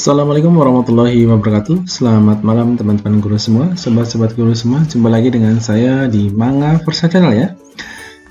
Assalamualaikum warahmatullahi wabarakatuh. Selamat malam teman-teman guru semua, sobat-sobat guru semua. Jumpa lagi dengan saya di Manga Versa Channel ya.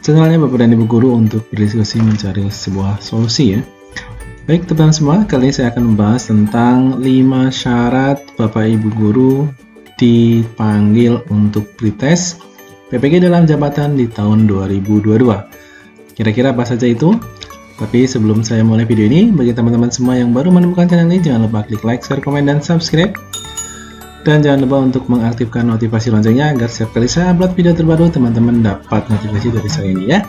Channelnya Bapak dan Ibu Guru untuk berdiskusi mencari sebuah solusi ya. Baik teman-teman semua, kali ini saya akan membahas tentang 5 syarat Bapak Ibu Guru dipanggil untuk pretest PPG dalam jabatan di tahun 2022. Kira-kira apa saja itu? Tapi sebelum saya mulai video ini, bagi teman-teman semua yang baru menemukan channel ini, jangan lupa klik like, share, komen, dan subscribe. Dan jangan lupa untuk mengaktifkan notifikasi loncengnya agar setiap kali saya upload video terbaru, teman-teman dapat notifikasi dari saya ini ya.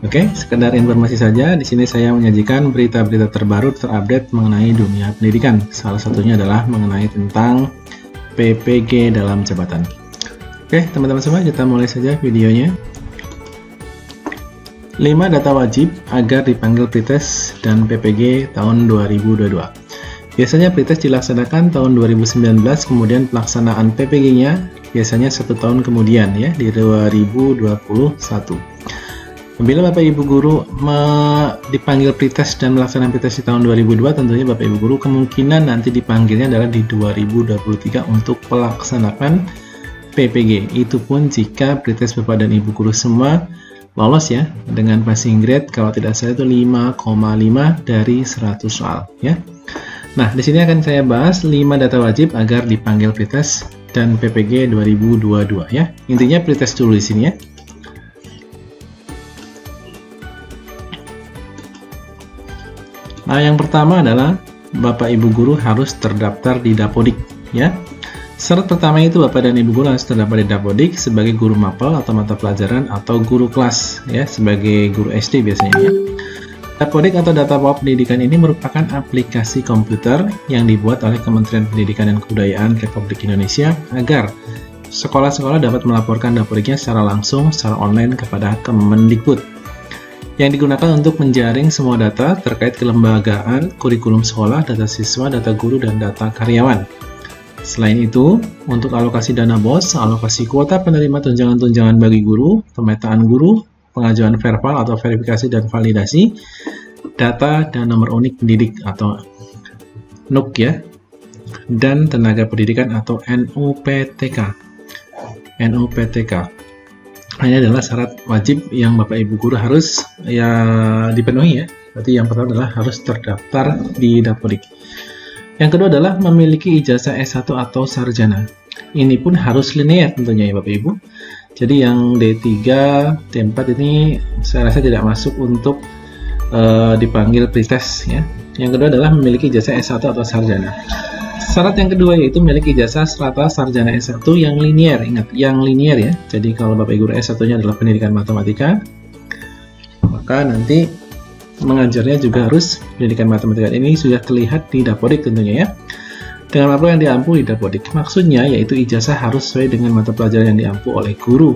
Oke, sekedar informasi saja, di sini saya menyajikan berita-berita terbaru terupdate mengenai dunia pendidikan. Salah satunya adalah mengenai tentang PPG dalam jabatan. Oke, teman-teman semua, kita mulai saja videonya. 5 data wajib agar dipanggil pretest dan PPG tahun 2022. Biasanya pretest dilaksanakan tahun 2019, kemudian pelaksanaan PPG-nya biasanya 1 tahun kemudian ya, di 2021. Bila Bapak Ibu Guru dipanggil pretest dan melaksanakan pretest di tahun 2002, tentunya Bapak Ibu Guru kemungkinan nanti dipanggilnya adalah di 2023 untuk melaksanakan PPG. Itu pun jika pretest Bapak dan Ibu Guru semua lolos ya, dengan passing grade kalau tidak salah itu 5,5 dari 100 soal ya. Nah, di sini akan saya bahas 5 data wajib agar dipanggil pretest dan PPG 2022 ya. Intinya pretest dulu di sini ya. Nah, yang pertama adalah Bapak Ibu Guru harus terdaftar di Dapodik ya. Syarat pertama itu Bapak dan Ibu Guru harus terdaftar di Dapodik sebagai guru mapel atau mata pelajaran atau guru kelas ya, sebagai guru SD biasanya ya. Dapodik atau Data Pokok Pendidikan ini merupakan aplikasi komputer yang dibuat oleh Kementerian Pendidikan dan Kebudayaan Republik Indonesia agar sekolah-sekolah dapat melaporkan Dapodiknya secara langsung, secara online kepada Kemendikbud, yang digunakan untuk menjaring semua data terkait kelembagaan, kurikulum sekolah, data siswa, data guru, dan data karyawan. Selain itu, untuk alokasi dana BOS, alokasi kuota penerima tunjangan-tunjangan bagi guru, pemetaan guru, pengajuan verbal atau verifikasi dan validasi, data dan nomor unik pendidik atau NUK ya, dan tenaga pendidikan atau NUPTK. Ini adalah syarat wajib yang Bapak Ibu Guru harus ya dipenuhi ya. Berarti yang pertama adalah harus terdaftar di Dapodik. Yang kedua adalah memiliki ijazah S1 atau sarjana. Ini pun harus linear tentunya ya Bapak Ibu. Jadi yang D3, D4 ini saya rasa tidak masuk untuk dipanggil pretest ya. Yang kedua adalah memiliki ijazah S1 atau sarjana. Syarat yang kedua yaitu memiliki ijazah serata sarjana S1 yang linear. Ingat, yang linear ya. Jadi kalau Bapak Ibu S1-nya adalah pendidikan matematika, maka nanti mengajarnya juga harus pendidikan matematika. Ini sudah terlihat di Dapodik tentunya ya. Dengan mapel yang diampu di Dapodik. Maksudnya yaitu ijazah harus sesuai dengan mata pelajaran yang diampu oleh guru.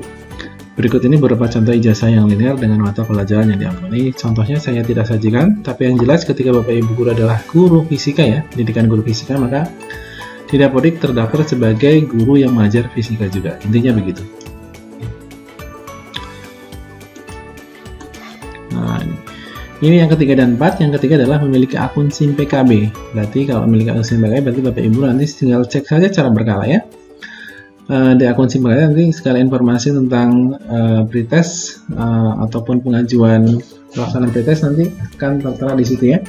Berikut ini beberapa contoh ijazah yang linear dengan mata pelajaran yang diampu. Ini contohnya saya tidak sajikan, tapi yang jelas ketika Bapak Ibu Guru adalah guru fisika ya, pendidikan guru fisika, maka di Dapodik terdaftar sebagai guru yang mengajar fisika juga. Intinya begitu. Nah, ini yang ketiga dan empat. Yang ketiga adalah memiliki akun SIM PKB. Berarti kalau memiliki akun SIM PKB, berarti Bapak Ibu nanti tinggal cek saja cara berkala ya. Di akun SIM PKB nanti segala informasi tentang pretest ataupun pengajuan pelaksanaan pretest nanti akan tertera di situ ya.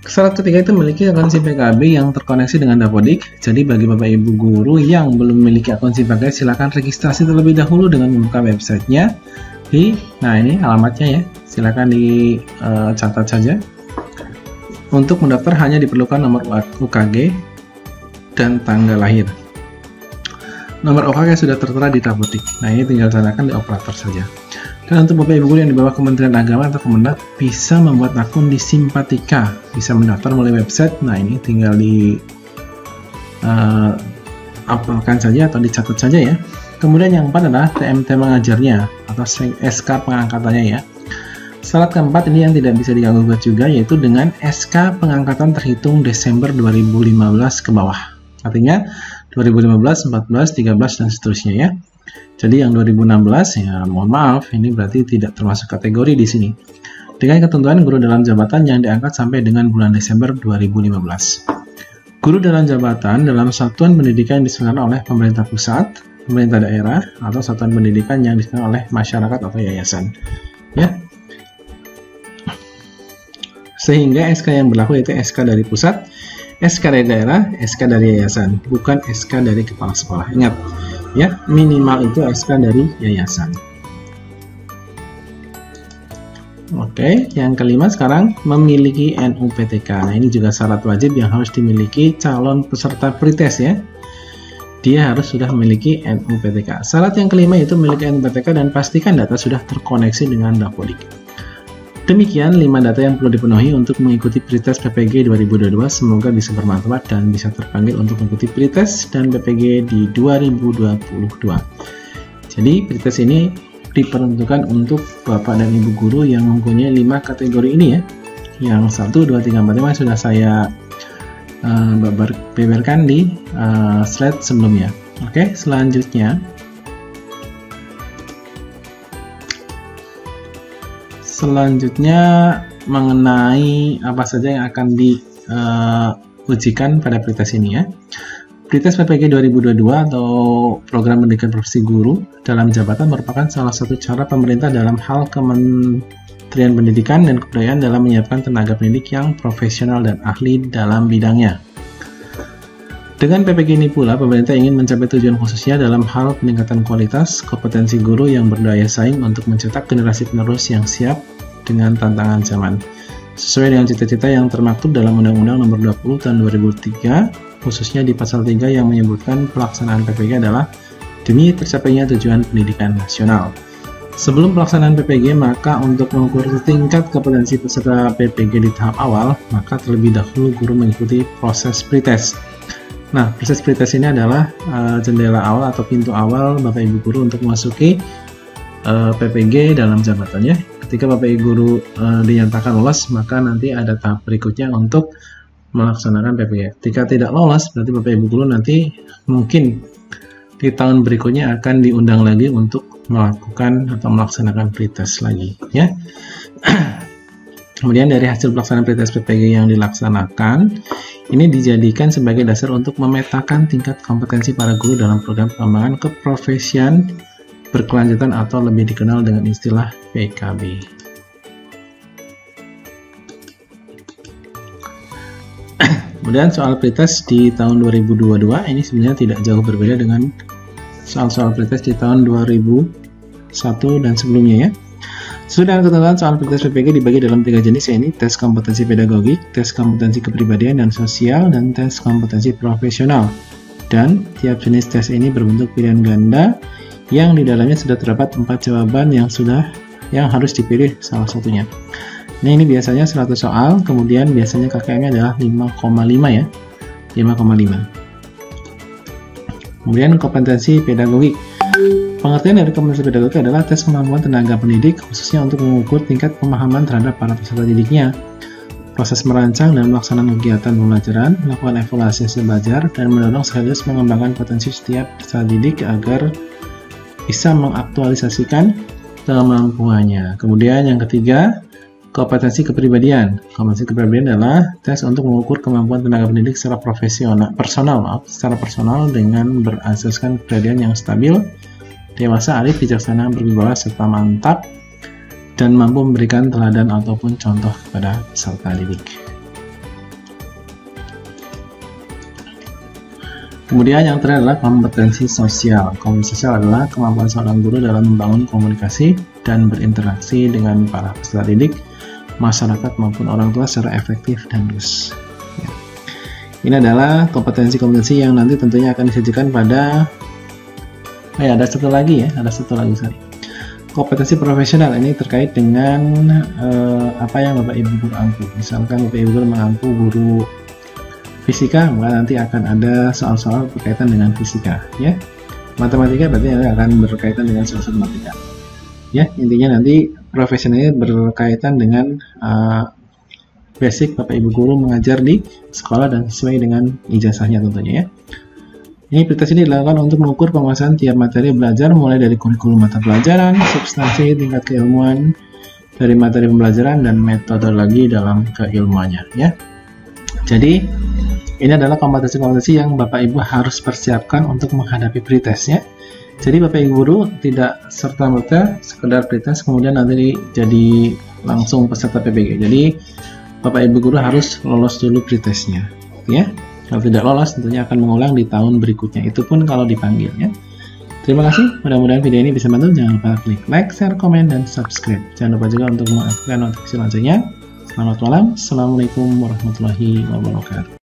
Syarat ketiga itu memiliki akun SIM PKB yang terkoneksi dengan Dapodik. Jadi bagi Bapak Ibu Guru yang belum memiliki akun SIM PKB, silakan registrasi terlebih dahulu dengan membuka websitenya. Nah ini alamatnya ya, silakan dicatat saja. Untuk mendaftar hanya diperlukan nomor UKG dan tanggal lahir. Nomor UKG sudah tertera di Dapodik. Nah ini tinggal tanyakan di operator saja. Dan untuk Bapak Ibu Guru yang di bawah Kementerian Agama atau Kemendak bisa membuat akun di Simpatika, bisa mendaftar melalui website. Nah ini tinggal di uploadkan saja atau dicatat saja ya. Kemudian yang keempat adalah TMT mengajarnya atau SK pengangkatannya ya. Syarat keempat ini yang tidak bisa diganggu-gugat juga, yaitu dengan SK pengangkatan terhitung Desember 2015 ke bawah. Artinya 2015, 14, 13 dan seterusnya ya. Jadi yang 2016 ya mohon maaf, ini berarti tidak termasuk kategori di sini. Dengan ketentuan guru dalam jabatan yang diangkat sampai dengan bulan Desember 2015. Guru dalam jabatan dalam satuan pendidikan yang diselenggarakan oleh pemerintah pusat, pemerintah daerah, atau satuan pendidikan yang diselenggarakan oleh masyarakat atau yayasan. Ya. Sehingga SK yang berlaku yaitu SK dari pusat, SK dari daerah, SK dari yayasan, bukan SK dari kepala sekolah. Ingat, ya, minimal itu SK dari yayasan. Oke, yang kelima sekarang memiliki NUPTK. Nah, ini juga syarat wajib yang harus dimiliki calon peserta pretest ya. Dia harus sudah memiliki NUPTK. Syarat yang kelima itu memiliki NUPTK dan pastikan data sudah terkoneksi dengan Dapodik. Demikian 5 data yang perlu dipenuhi untuk mengikuti pretest PPG 2022. Semoga bisa bermanfaat dan bisa terpanggil untuk mengikuti pretest dan PPG di 2022. Jadi pretest ini diperuntukkan untuk Bapak dan Ibu guru yang mempunyai 5 kategori ini ya. Yang 1, 2, 3, 4, 5 sudah saya beberkan di slide sebelumnya. Oke, selanjutnya mengenai apa saja yang akan diujikan pada pretest ini ya. Pretest PPG 2022 atau Program Pendidikan Profesi Guru dalam Jabatan merupakan salah satu cara pemerintah dalam hal Kementerian Pendidikan dan Kebudayaan dalam menyiapkan tenaga pendidik yang profesional dan ahli dalam bidangnya. Dengan PPG ini pula, pemerintah ingin mencapai tujuan khususnya dalam hal peningkatan kualitas kompetensi guru yang berdaya saing untuk mencetak generasi penerus yang siap dengan tantangan zaman. Sesuai dengan cita-cita yang termaktub dalam Undang-Undang Nomor 20 Tahun 2003, khususnya di pasal 3 yang menyebutkan pelaksanaan PPG adalah demi tercapainya tujuan pendidikan nasional. Sebelum pelaksanaan PPG, maka untuk mengukur tingkat kompetensi peserta PPG di tahap awal, maka terlebih dahulu guru mengikuti proses pretest. Nah, proses pretest ini adalah jendela awal atau pintu awal Bapak Ibu guru untuk memasuki PPG dalam jabatannya. Ketika Bapak Ibu guru dinyatakan lolos, maka nanti ada tahap berikutnya untuk melaksanakan PPG. Jika tidak lolos, berarti Bapak Ibu guru nanti mungkin di tahun berikutnya akan diundang lagi untuk melakukan atau melaksanakan pretest lagi ya. Kemudian dari hasil pelaksanaan pretest PPG yang dilaksanakan, ini dijadikan sebagai dasar untuk memetakan tingkat kompetensi para guru dalam program pengembangan keprofesian berkelanjutan atau lebih dikenal dengan istilah PKB. Kemudian soal pretest di tahun 2022 ini sebenarnya tidak jauh berbeda dengan soal-soal pretest di tahun 2001 dan sebelumnya ya. Sesuai dengan ketentuan soal pretest PPG dibagi dalam 3 jenis, yaitu tes kompetensi pedagogik, tes kompetensi kepribadian dan sosial, dan tes kompetensi profesional. Dan tiap jenis tes ini berbentuk pilihan ganda yang di dalamnya sudah terdapat 4 jawaban yang harus dipilih salah satunya. Nah, ini biasanya 100 soal, kemudian biasanya KKM-nya adalah 5,5 ya. 5,5. Kemudian kompetensi pedagogik. Pengertian dari kompetensi pedagogik adalah tes kemampuan tenaga pendidik khususnya untuk mengukur tingkat pemahaman terhadap para peserta didiknya, proses merancang dan melaksanakan kegiatan pembelajaran, melakukan evaluasi hasil belajar, dan mendorong sekaligus mengembangkan potensi setiap peserta didik agar bisa mengaktualisasikan kemampuannya. Kemudian yang ketiga, kompetensi kepribadian. Kompetensi kepribadian adalah tes untuk mengukur kemampuan tenaga pendidik secara secara personal dengan berasaskan kepribadian yang stabil, dewasa, arif, bijaksana, berwibawa, serta mantap, dan mampu memberikan teladan ataupun contoh kepada peserta didik. Kemudian yang terakhir adalah kompetensi sosial. Kompetensi sosial adalah kemampuan seorang guru dalam membangun komunikasi dan berinteraksi dengan para peserta didik, masyarakat maupun orang tua secara efektif dan lurus. Ya. Ini adalah kompetensi-kompetensi yang nanti tentunya akan disajikan pada ada satu lagi. Kompetensi profesional ini terkait dengan apa yang Bapak Ibu guru ampu. Misalkan Bapak Ibu guru mengampu guru fisika, maka nanti akan ada soal-soal berkaitan dengan fisika ya. Matematika berarti akan berkaitan dengan soal-soal matematika. Ya, intinya nanti profesionalnya berkaitan dengan basic Bapak Ibu guru mengajar di sekolah dan sesuai dengan ijazahnya tentunya ya. Ini pretest ini dilakukan untuk mengukur penguasaan tiap materi belajar mulai dari kurikulum mata pelajaran, substansi, tingkat keilmuan dari materi pembelajaran dan metodologi dalam keilmuannya ya. Jadi Ini adalah kompetensi-kompetensi yang Bapak Ibu harus persiapkan untuk menghadapi pretestnya. Jadi Bapak Ibu guru tidak serta-merta sekedar pretest kemudian nanti jadi langsung peserta PBG. Jadi Bapak Ibu guru harus lolos dulu pretestnya, ya. Kalau tidak lolos tentunya akan mengulang di tahun berikutnya. Itu pun kalau dipanggil, ya. Terima kasih. Mudah-mudahan video ini bisa membantu. Jangan lupa klik like, share, komen, dan subscribe. Jangan lupa juga untuk mengaktifkan notifikasi loncengnya. Selamat malam. Assalamualaikum warahmatullahi wabarakatuh.